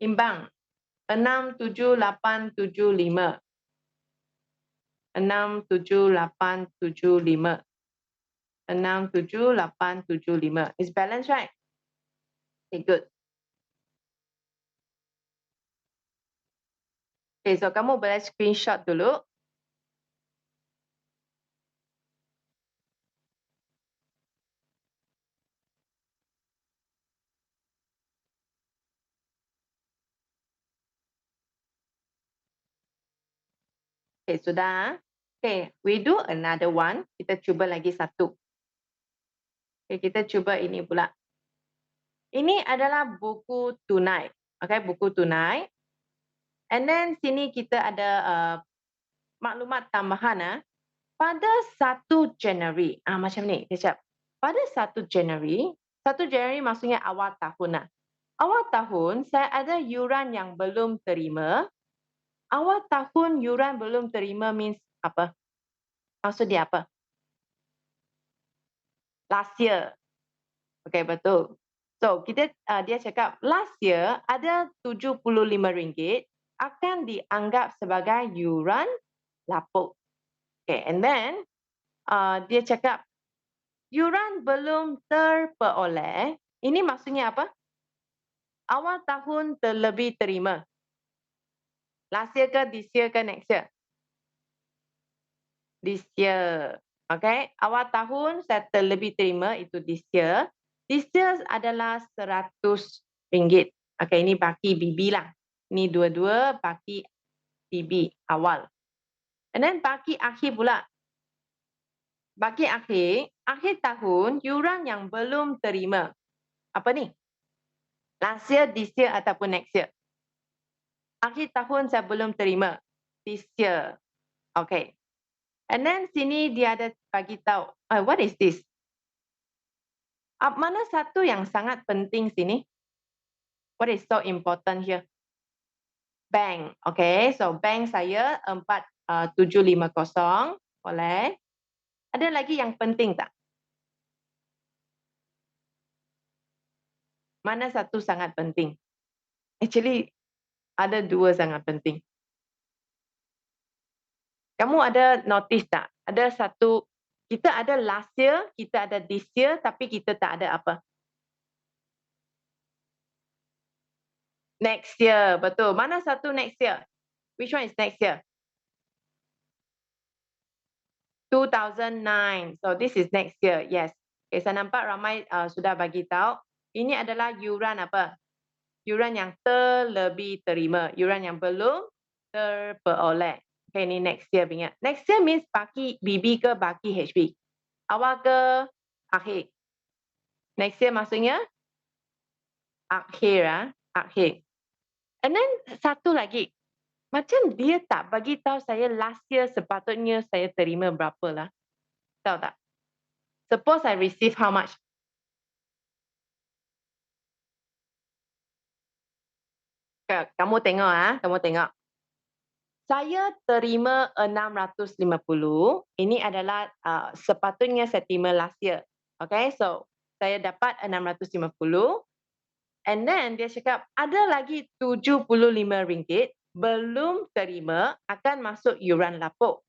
Imbang. 67875. 67875. 67875. Is balance right? Okay, good. Okay, so kamu boleh screenshot dulu. Okay, sudah. Okay, we do another one. Kita cuba lagi satu. Okay, kita cuba ini pula. Ini adalah buku tunai. Okay, buku tunai. And then sini kita ada maklumat tambahan. pada 1 Januari, macam ni, kejap. Pada 1 Januari, 1 Januari maksudnya awal tahun lah. Awal tahun, saya ada yuran yang belum terima. Awal tahun yuran belum terima means apa? Maksud dia apa? Last year. Okay, betul. So, dia cakap last year ada RM75 akan dianggap sebagai yuran lapuk. Okay, and then dia cakap yuran belum terperoleh. Ini maksudnya apa? Awal tahun terlebih terima. Last year ke this year ke next year? This year. Okay, awal tahun saya terlebih terima itu this year. This year adalah RM100. Okay, ini baki BB lah. Ini dua-dua baki BB awal. And then baki akhir pula. Baki akhir tahun yuran yang belum terima. Apa ni? Last year, this year ataupun next year. Akhir tahun saya belum terima. This year. Okay. And then sini dia ada bagi tahu. What is this? Mana satu yang sangat penting sini? What is so important here? Bank. Okay. So bank saya 4750. Boleh. Ada lagi yang penting tak? Mana satu sangat penting? Actually, ada dua sangat penting. Kamu ada notice tak? Ada satu, kita ada last year, kita ada this year, tapi kita tak ada apa? Next year, betul. Mana satu next year? Which one is next year? 2009. So this is next year. Yes. Okay, saya nampak ramai sudah bagi tahu. Ini adalah yuran apa? Yuran yang terlebih terima. Yuran yang belum terperoleh. Okay, ini next year punya. Next year means baki BB ke baki HB? Awal ke akhir? Next year maksudnya? Akhir. Akhir. And then satu lagi. Macam dia tak bagi tahu saya last year sepatutnya saya terima berapa lah. Tahu tak? Suppose I receive how much? Kamu tengok kamu tengok. Saya terima 650. Ini adalah sepatutnya saya terima last year. Okay, so saya dapat 650. And then dia cakap ada lagi RM75 belum terima akan masuk yuran lapuk.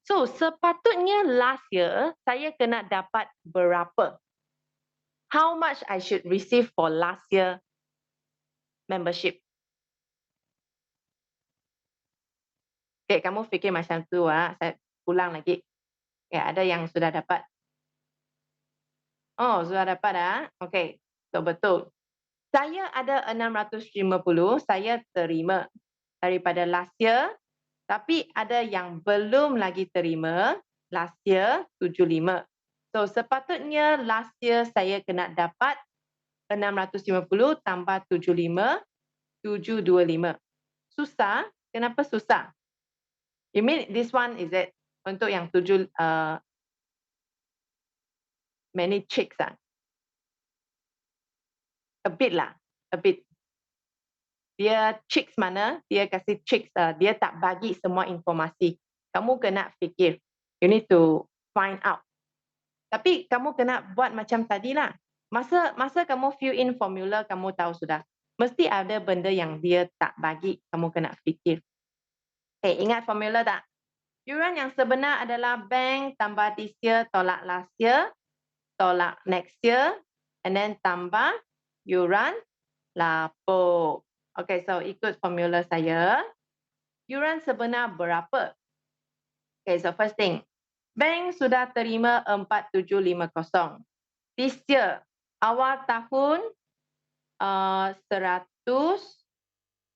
So sepatutnya last year saya kena dapat berapa? How much I should receive for last year membership? Okay, kamu fikir macam tu saya ulang lagi. Okay, ada yang sudah dapat. Oh, sudah dapat Okay, so betul. Saya ada 650, saya terima daripada last year. Tapi ada yang belum lagi terima, last year 75. So sepatutnya last year saya kena dapat 650 tambah 75, 725. Susah? Kenapa susah? You mean this one is it? Untuk yang 7 many chicks A bit lah, a bit. Dia chicks mana? Dia kasih chicks, dia tak bagi semua informasi. Kamu kena fikir. You need to find out. Tapi kamu kena buat macam tadilah. Masa kamu fill in formula, kamu tahu sudah. Mesti ada benda yang dia tak bagi, kamu kena fikir. Okay, ingat formula tak? Yuran yang sebenar adalah bank tambah this year tolak last year, tolak next year, and then tambah yuran lapuk. Okay, so ikut formula saya. Yuran sebenar berapa? Okay, so first thing. Bank sudah terima 4750. This year, awal tahun 100,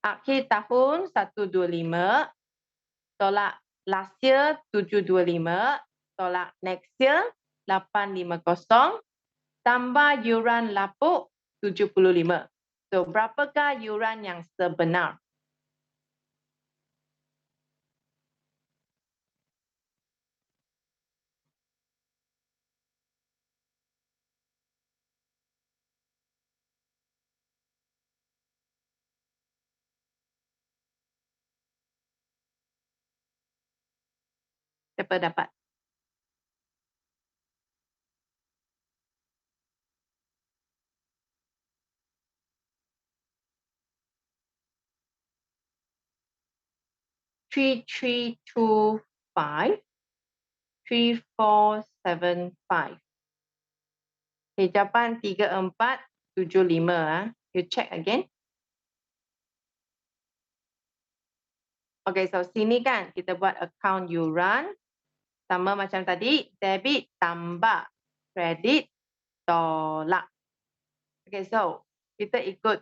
akhir tahun 125, tolak last year 725, tolak next year 850, tambah yuran lapuk 75. So, berapakah yuran yang sebenar? Siapa dapat? Three, 3475. Okay, jawapan 3475. You check again. Okay, so sini kan kita buat account yuran. Sama macam tadi, debit tambah kredit tolak. Okay, so kita ikut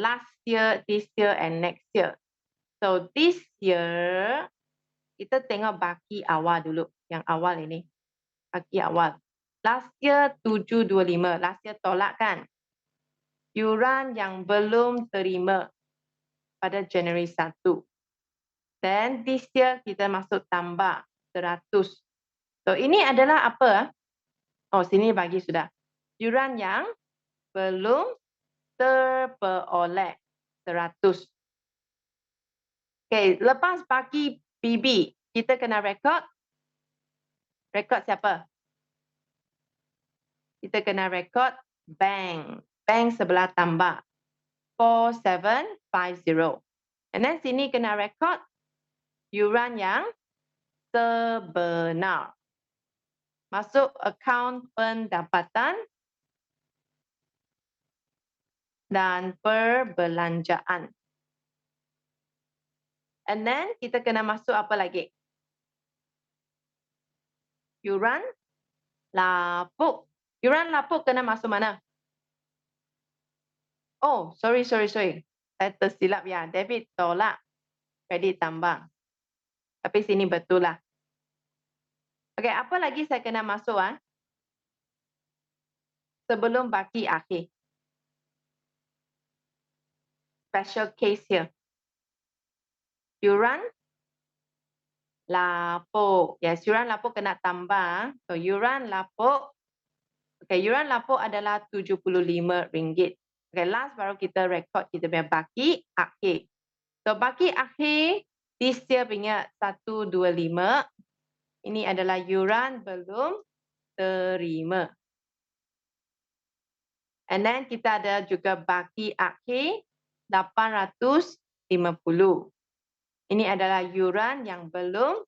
last year, this year and next year. So this year, kita tengok baki awal dulu. Yang awal ini. Baki awal. Last year 725. Last year tolak kan. Yuran yang belum terima pada Januari 1. Then this year kita masuk tambah 100. So ini adalah apa? Oh, sini bagi sudah. Yuran yang belum terperoleh 100. Okay, lepas bagi BB, kita kena rekod. Rekod siapa? Kita kena rekod bank. Bank sebelah tambah. 4750. And then sini kena rekod yuran yang sebenar. Masuk akaun pendapatan dan perbelanjaan. And then kita kena masuk apa lagi? Yuran lapuk. Yuran lapuk kena masuk mana? Oh, sorry. Saya tersilap ya. Debit tolak, kredit tambah. Tapi sini betul lah. Okay, apa lagi saya kena masuk? Sebelum baki akhir. Special case here. Yuran lapuk. Yes, yuran lapuk kena tambah. So, yuran lapuk. Okay, yuran lapuk adalah RM75. Okay, last baru kita rekod kita punya baki akhir. So, baki akhir this year punya 125. Ini adalah yuran belum terima. And then kita ada juga baki akhir 850. Ini adalah yuran yang belum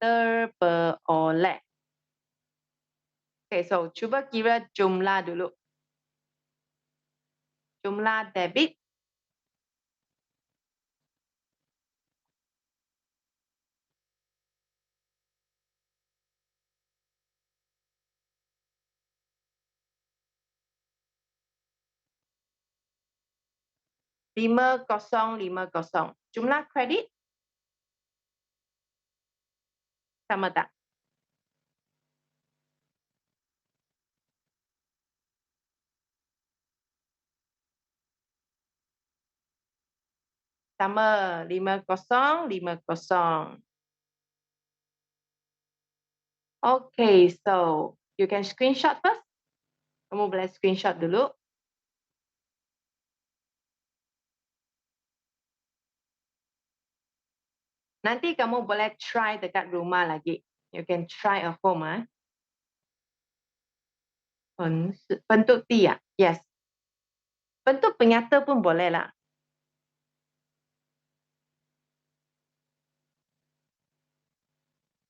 terperoleh. Okay, so cuba kira jumlah dulu. Jumlah debit. RM5050. Jumlah kredit. Sama tak? Sama, 5050. Okay, so you can screenshot first. Kamu boleh screenshot dulu. Nanti kamu boleh try dekat rumah lagi. You can try at home. Bentuk T ya? Yes. Bentuk penyata pun boleh lah.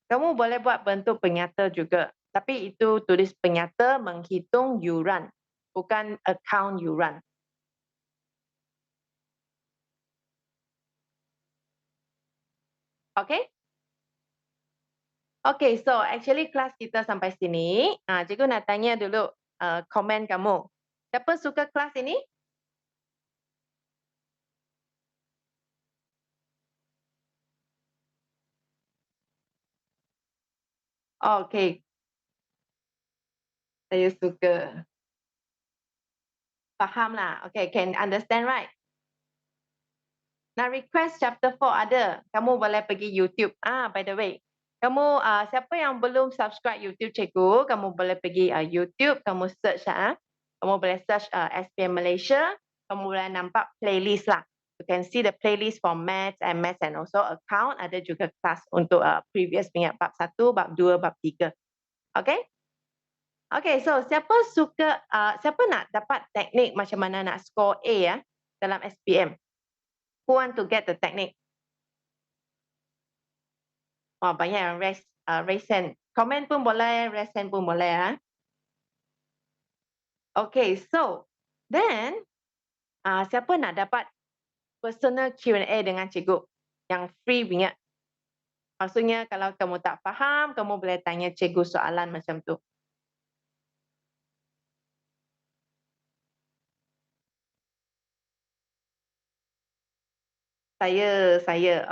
Kamu boleh buat bentuk penyata juga. Tapi itu tulis penyata menghitung yuran. Bukan account yuran. Okay? Okay, so actually kelas kita sampai sini. Cikgu nak tanya dulu komen kamu. Siapa suka kelas ini? Okay. Saya suka. Faham lah. Okay, can understand right? Nak request chapter 4 ada. Kamu boleh pergi YouTube. By the way. Kamu siapa yang belum subscribe YouTube cikgu, kamu boleh pergi YouTube, kamu search kamu boleh search SPM Malaysia, kamu boleh nampak playlist lah. You can see the playlist for maths and also account. Ada juga kelas untuk previous punya bab 1, bab 2, bab 3. Okay? Okay, so siapa nak dapat teknik macam mana nak score A ya dalam SPM? Who want to get the technique? Oh, banyak yang raise hand. Comment pun boleh, raise hand pun boleh ya. Okay, so then siapa nak dapat personal Q&A dengan cikgu yang free punya? Maksudnya kalau kamu tak faham, kamu boleh tanya cikgu soalan macam tu. Saya.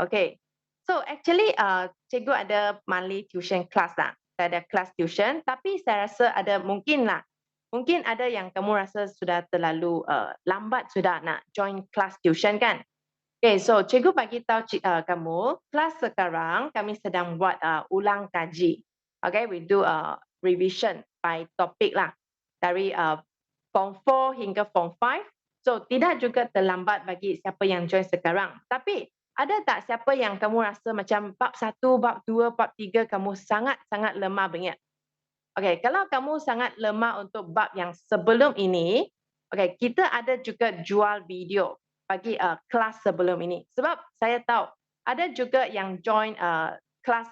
Okay. So actually cikgu ada monthly tuition class lah. Saya ada kelas tuition, tapi saya rasa ada mungkin ada yang kamu rasa sudah terlalu lambat sudah nak join kelas tuition kan? Okay, so cikgu bagi tahu kamu, kelas sekarang kami sedang buat ulang kaji. Okay, we do revision by topik lah. Dari Form 4 hingga Form 5. So, tidak juga terlambat bagi siapa yang join sekarang. Tapi, ada tak siapa yang kamu rasa macam bab 1, bab 2, bab 3 kamu sangat-sangat lemah banget? Okay, kalau kamu sangat lemah untuk bab yang sebelum ini, okay, kita ada juga jual video bagi kelas sebelum ini. Sebab saya tahu ada juga yang join kelas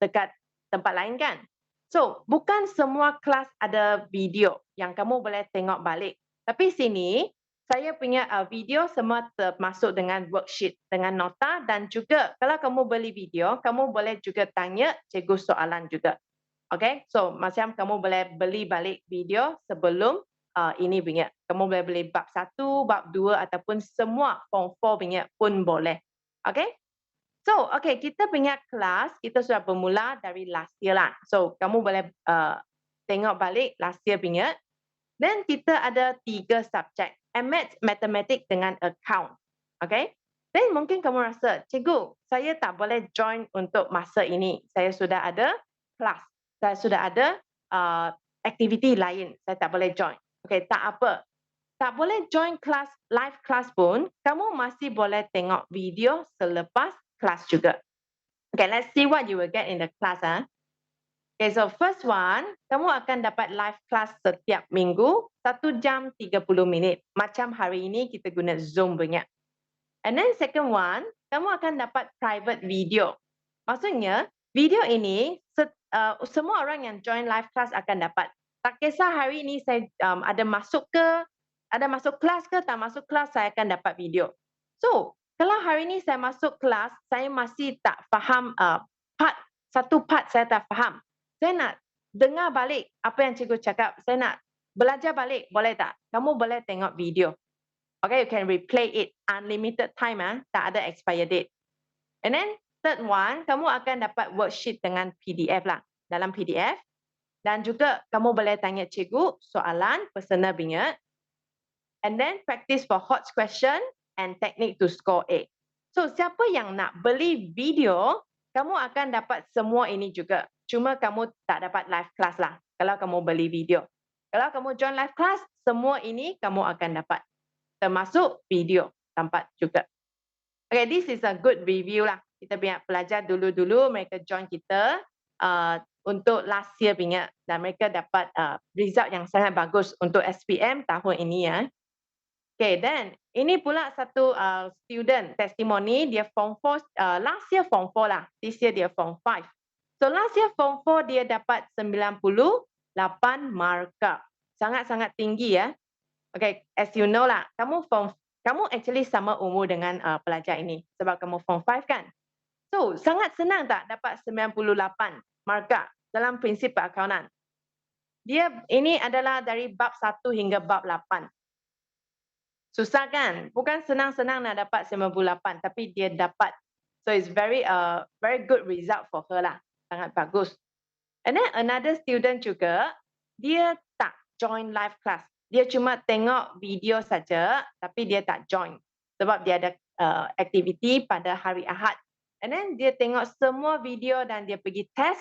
dekat tempat lain kan. So, bukan semua kelas ada video yang kamu boleh tengok balik. Tapi sini, saya punya video semua termasuk dengan worksheet, dengan nota dan juga kalau kamu beli video, kamu boleh juga tanya cikgu soalan juga. Okay, so macam kamu boleh beli balik video sebelum ini punya. Kamu boleh beli bab 1, bab 2 ataupun semua Form 4 punya pun boleh. Okay? So, okay, kita punya kelas, kita sudah bermula dari last year lah. So, kamu boleh tengok balik last year punya. Then, kita ada 3 subjek. Maths, Matematik dengan Account. Okay? Then, mungkin kamu rasa, cikgu, saya tak boleh join untuk masa ini. Saya sudah ada kelas. Saya sudah ada aktiviti lain. Saya tak boleh join. Okay, tak apa. Tak boleh join kelas, live kelas pun, kamu masih boleh tengok video selepas kelas juga. Okay, let's see what you will get in the class. Okay, so first one, kamu akan dapat live class setiap minggu, 1 jam 30 minit. Macam hari ini kita guna Zoom punya. And then second one, kamu akan dapat private video. Maksudnya, video ini semua orang yang join live class akan dapat. Tak kisah hari ini saya ada masuk kelas ke tak masuk kelas, saya akan dapat video. So, kalau hari ini saya masuk kelas, saya masih tak faham satu part saya tak faham. Saya nak dengar balik apa yang cikgu cakap. Saya nak belajar balik, boleh tak? Kamu boleh tengok video. Okay, you can replay it unlimited time, tak ada expire date. And then third one, kamu akan dapat worksheet dengan PDF lah, dalam PDF. Dan juga kamu boleh tanya cikgu soalan personal punya. And then practice for hot question and technique to score A. So siapa yang nak beli video, kamu akan dapat semua ini juga. Cuma kamu tak dapat live class lah kalau kamu beli video. Kalau kamu join live class, semua ini kamu akan dapat. Termasuk video tampak juga. Okay, this is a good review lah. Kita punya pelajar dulu-dulu mereka join kita untuk last year punya dan mereka dapat result yang sangat bagus untuk SPM tahun ini ya. Okay, then ini pula satu student testimoni, dia Form 4, last year Form 4 lah, this year dia Form 5. So last year Form 4 dia dapat 98 markah. Sangat-sangat tinggi ya. Okay, as you know lah, kamu actually sama umur dengan pelajar ini sebab kamu Form 5 kan. So, sangat senang tak dapat 98 markah dalam prinsip perakaunan. Dia ini adalah dari bab 1 hingga bab 8. Susah kan? Bukan senang-senang nak dapat 98, tapi dia dapat. So, it's very good result for her lah. Sangat bagus. And then another student juga, dia tak join live class. Dia cuma tengok video saja, tapi dia tak join. Sebab dia ada aktiviti pada hari Ahad. And then dia tengok semua video dan dia pergi test.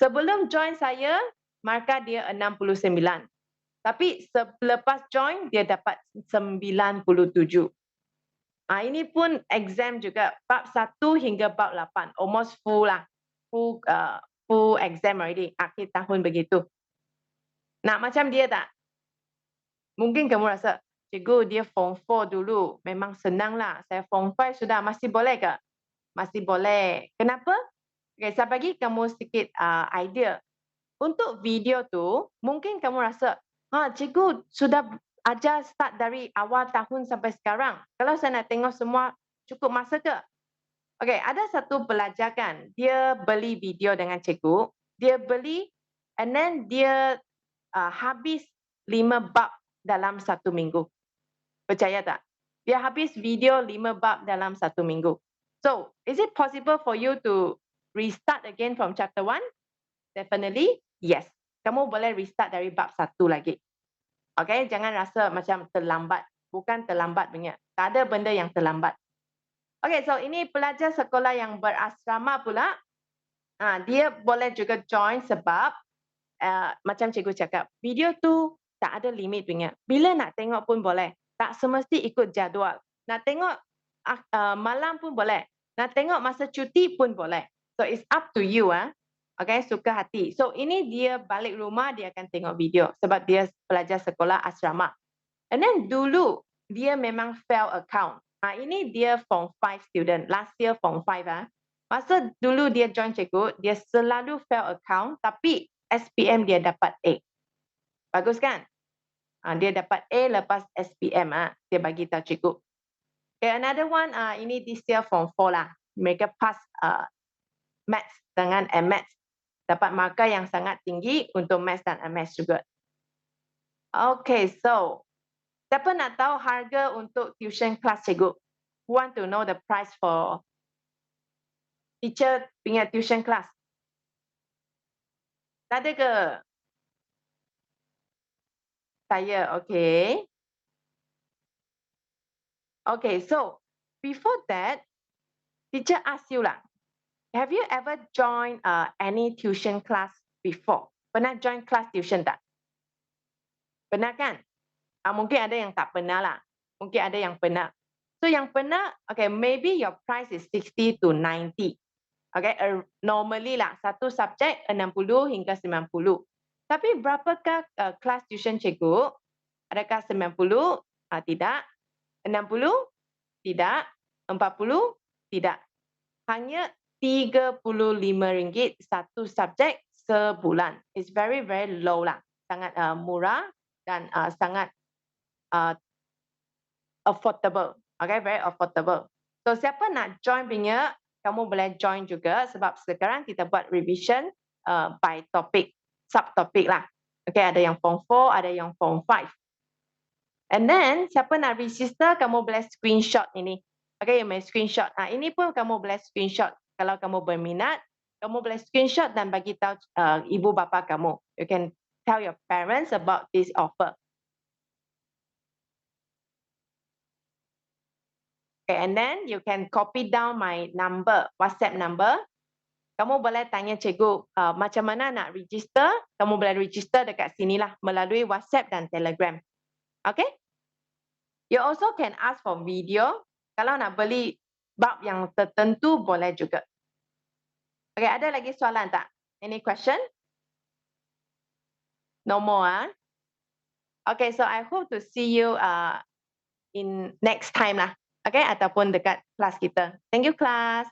Sebelum join saya, markah dia 69. Tapi selepas join, dia dapat 97. Ini pun exam juga, bab 1 hingga bab 8, almost full lah. Full exam already, akhir tahun begitu. Nak macam dia tak? Mungkin kamu rasa, cikgu dia form 4 dulu, memang senang lah. Saya form 5 sudah, masih boleh ke? Masih boleh. Kenapa? Okay, saya bagi kamu sedikit idea. Untuk video tu, mungkin kamu rasa, cikgu sudah ajar start dari awal tahun sampai sekarang. Kalau saya nak tengok semua, cukup masa ke? Okey, ada satu pelajar kan, dia beli video dengan cikgu, dia beli and then dia habis 5 bab dalam 1 minggu. Percaya tak? Dia habis video 5 bab dalam 1 minggu. So, is it possible for you to restart again from chapter 1? Definitely, yes. Kamu boleh restart dari bab 1 lagi. Okay, jangan rasa macam terlambat. Bukan terlambat punya. Tak ada benda yang terlambat. Okay, so ini pelajar sekolah yang berasrama pula. Dia boleh juga join sebab macam cikgu cakap, video tu tak ada limit punya. Bila nak tengok pun boleh. Tak semesti ikut jadual. Nak tengok malam pun boleh. Nak tengok masa cuti pun boleh. So it's up to you. Okay, suka hati. So ini dia balik rumah, dia akan tengok video. Sebab dia pelajar sekolah asrama. And then dulu, dia memang fail account. Ini dia form 5 student. Last year form 5. Masa dulu dia join cikgu, dia selalu fail account. Tapi SPM dia dapat A. Bagus kan? Dia dapat A lepas SPM. Dia bagi tahu cikgu. Okay, another one, ini this year form 4 lah. Mereka pass Maths dengan MS. Dapat markah yang sangat tinggi untuk Maths dan MS juga. Okay, so siapa nak tahu harga untuk tuition class cikgu? Who want to know the price for teacher punya tuition class? Tak ada ke? Saya, okay. Okay, so before that, teacher ask you lah, have you ever joined any tuition class before? Pernah join class tuition tak? Pernah kan? Mungkin ada yang tak pernah lah. Mungkin ada yang pernah. So yang pernah, okay, maybe your price is 60 to 90. Okay, normally lah, satu subjek 60 hingga 90. Tapi berapakah kelas tuition cikgu? Adakah 90? Tidak. 60? Tidak. 40? Tidak. Hanya RM35 satu subjek sebulan. It's very, very low lah. Sangat murah dan sangat affordable. Okay, very affordable. So siapa nak join punya, kamu boleh join juga sebab sekarang kita buat revision by topic, subtopik lah. Okay, ada yang form 4, ada yang form 5. And then siapa nak register, kamu boleh screenshot ini. Okay, you may screenshot. Ini pun kamu boleh screenshot. Kalau kamu berminat, kamu boleh screenshot dan bagi tahu ibu bapa kamu. You can tell your parents about this offer. Okay, and then you can copy down my number, WhatsApp number. Kamu boleh tanya cikgu macam mana nak register. Kamu boleh register dekat sinilah melalui WhatsApp dan Telegram. Okay? You also can ask for video. Kalau nak beli bab yang tertentu boleh juga. Okay, ada lagi soalan tak? Any question? No more. Okay, so I hope to see you in next time lah. Okay, ataupun dekat kelas kita. Thank you, class.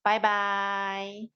Bye-bye.